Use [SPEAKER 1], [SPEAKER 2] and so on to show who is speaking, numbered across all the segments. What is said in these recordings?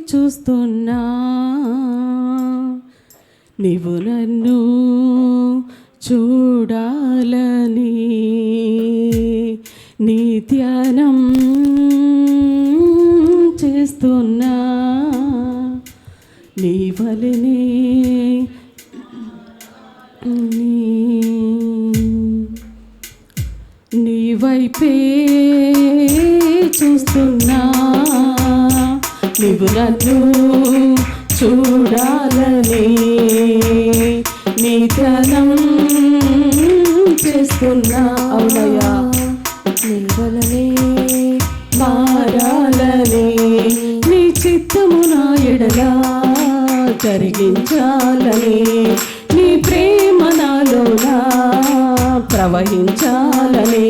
[SPEAKER 1] చూస్తున్నా నీవు నన్ను చూడాలని నీ ధ్యానం చేస్తున్నా నీ వలనే నీ వైపే చూస్తున్నా నీవు నన్ను చూడాలని నీ ధ్యానం చేస్తున్నా అవునయ్యా నీ వలనే మారాలని నీ చిత్తము నా ఎడలా జరిగించాలని నీ ప్రేమ నాలోనా ప్రవహించాలని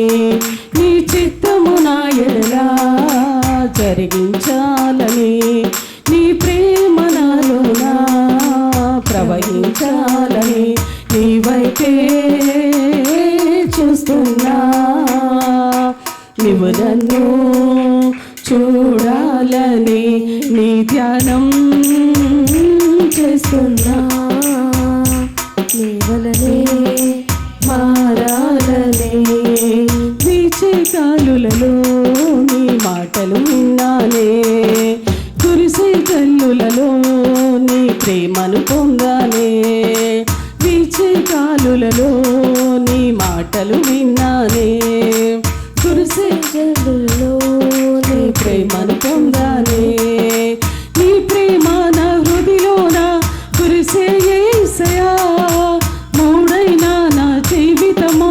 [SPEAKER 1] నీ చిత్తము నా ఎడలా జరిగించాలని నీ ప్రేమ నాలోనా ప్రవహించాలని నీ వైపే చూస్తున్నా నీవు నన్ను చూడాలని నీ ధ్యానం చేస్తున్నా నీ వలనే మారాలని వీచే గాలులలో నీ మాటలు విన్నానే కురిసే కల్లులలో నీ ప్రేమను పొందానే వీచే గాలులలో నీ మాటలు విన్నానే కురిసే కల్లులలో నీ ప్రేమను పొందానే నీ ప్రేమ నా హృదయలోన కురిసే యేసయ్యా మౌడైనా నా జీవితము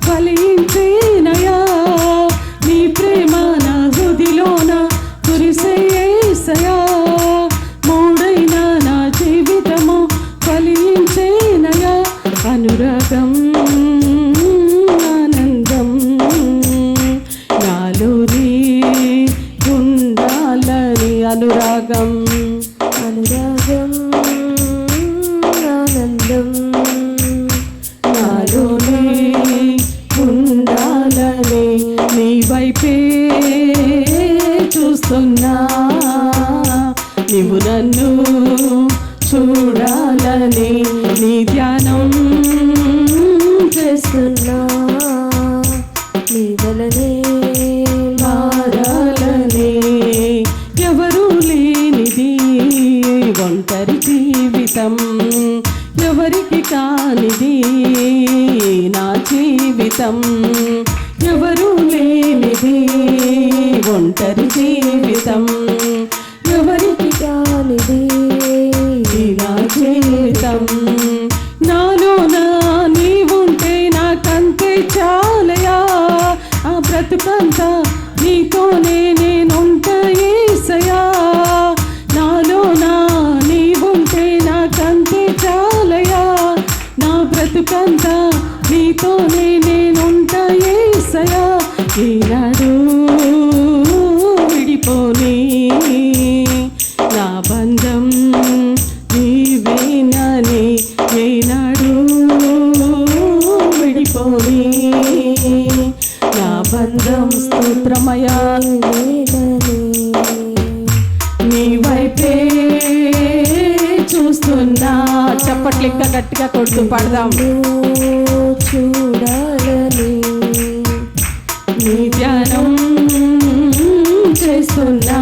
[SPEAKER 1] ఫలించేనయ్యా నీ ప్రేమ నా హృదయలోన కురిసే యేసయ్యా మౌడైనా నా జీవితము ఫలించేనయ్యా అనురాగం ఆనందం నాలో నీ ఉండాలని అనురాగం అనురాగం ఆనందం నాలో నీ ఉండాలని నీ వైపే చూస్తున్నా నీవు నన్ను చూడాలని నీ ధ్యానం చేస్తున్నా నీ వలనే మారాలని ఎవరు లేనిది ఒంటరి జీవితం ఎవరికి కానిది నా జీవితం ఎవరు లేనిది ఒంటరి జీవితం ఎవరికి కానిది నా జీవితం నాలో నా నీవుంటే నాకంతే చాలయా ఆ బ్రతుకంతా నీతోనే నేనుంటా యేసయ్యా నాలో నా నీవుంటే నాకంతే చాలయా నా బ్రతుకంతా నీతోనే నేనుంటా యేసయ్యా ఈనాడు విడిపోని నా బంధం నీవేనని ఈనాడు విడిపోని నా బంధం స్తోత్రమయా నీ వైపే చూస్తున్నా చప్పట్లు ఇంకా గట్టిగా కొడుతూ పడదాం చూడాలని నీ ధ్యానం చేస్తున్నా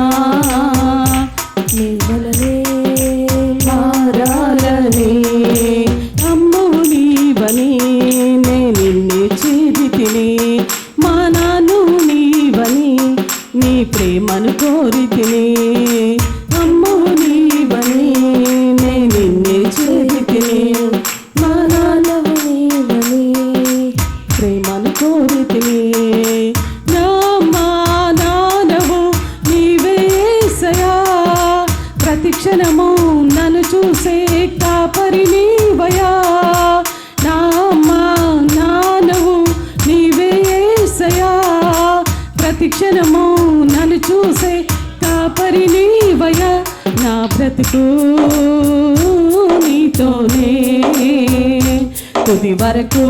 [SPEAKER 1] నీ వలనే మారాలని అమ్మవు నీవని నే నిన్నే చేరితిని మా నాను నీవని నీ ప్రేమను కోరితిని అమ్మవు నీవని నే నిన్నే చేరితిని మా నాన్నవు నీవని ప్రేమను కోరితిని నా మా నాన్నవు నీవే యేసయ్యా ప్రతి క్షణము నన్ను చూసే కాపరి నీవయ్యా నా మా నాన్నవు నీవే యేసయ్యా ప్రతి క్షణము నన్ను చూసే కాపరి నీవయ్యా నా బ్రతుకు నీతోనే తుది వరకు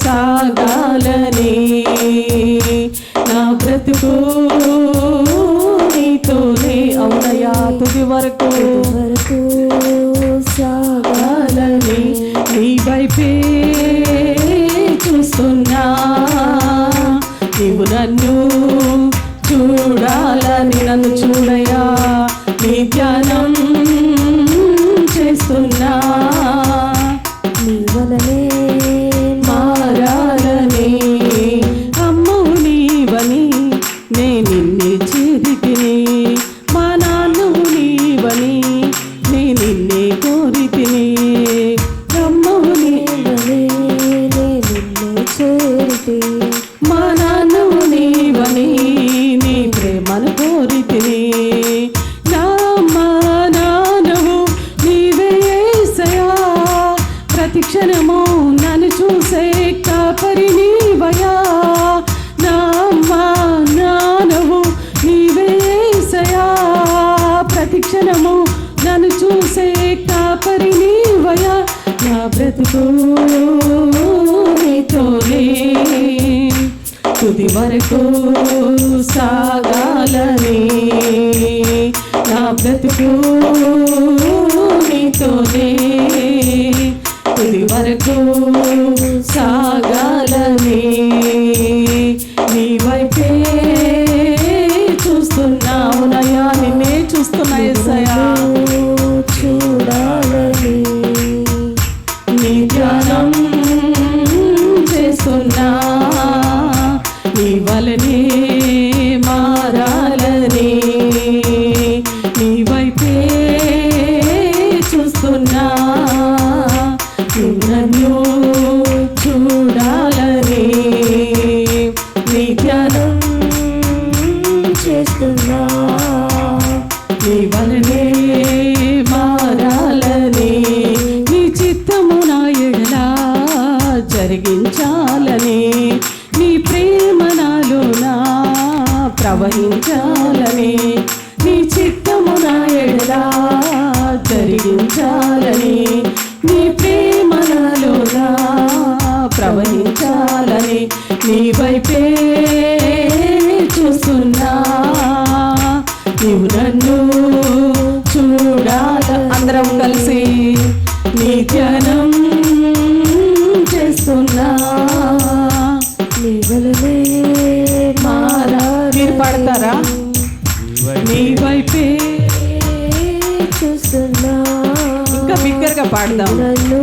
[SPEAKER 1] సాగాలని నా బ్రతుకు వరకు
[SPEAKER 2] సాగాలని
[SPEAKER 1] నీ వైపే చూస్తున్నా, నీవు నన్ను చూడాలని నన్ను చూడయా, నీ ధ్యానం చేస్తున్నా,
[SPEAKER 2] నీ వలనే
[SPEAKER 1] మారాలని అమ్మో నీవని నే నిన్నే చేరితిని, మా నాన్నవు నీవని నే నిన్నే కోరితిని, అమ్మవు
[SPEAKER 2] వలే నిన్ను చేరితే
[SPEAKER 1] మా నాన్నవు నీవని నీ ప్రేమను కోరితిని, నా మా నాన్నవు నీవే యేసయ్యా, ప్రతి క్షణము నన్ను చూసే కాపరి నీవయ్యా, నా మా నాన్నవు నీవే యేసయ్యా, ప్రతి క్షణము నన్ను చూసే కాపరి నీవయ్యా, నా బ్రతుకు నీతోనే తుది వరకు సాగాలని, నా బ్రతుకు నీతోనే తుది వరకు సాగాలని, నీ వైపే చూస్తున్నావునయ్యా, నిన్నే చూస్తున్నా యేసయ్యా,
[SPEAKER 2] చూడాలని
[SPEAKER 1] నీ ధ్యానం చేస్తున్నా, నీ వలనే మారాలని, నీ వైపే చూస్తున్నా, నన్ను చూడాలని, నీ ధ్యానం
[SPEAKER 2] చేస్తున్నా,
[SPEAKER 1] నీ వలనే మారాలని, నీ చిత్తము నా ఎడలా జరిగించాలని, నీ ప్రేమ నాలోనా ప్రవహించాలని, నీ చిత్తము నా ఎడలా జరిగించాలని, నీ ప్రేమ నాలోనా ప్రవహించాలని, నీ వైపే చూస్తున్నా, నీవు నన్ను చూడాల, అందరం కలిసి నీ ధ్యానం చేస్తున్నా,
[SPEAKER 2] నీ వలనే
[SPEAKER 1] మారా మీరు పాడతారా, నీ వైపే
[SPEAKER 2] చూస్తున్నా,
[SPEAKER 1] ఇంకా బిగ్గరగా పాడదాం,
[SPEAKER 2] నన్ను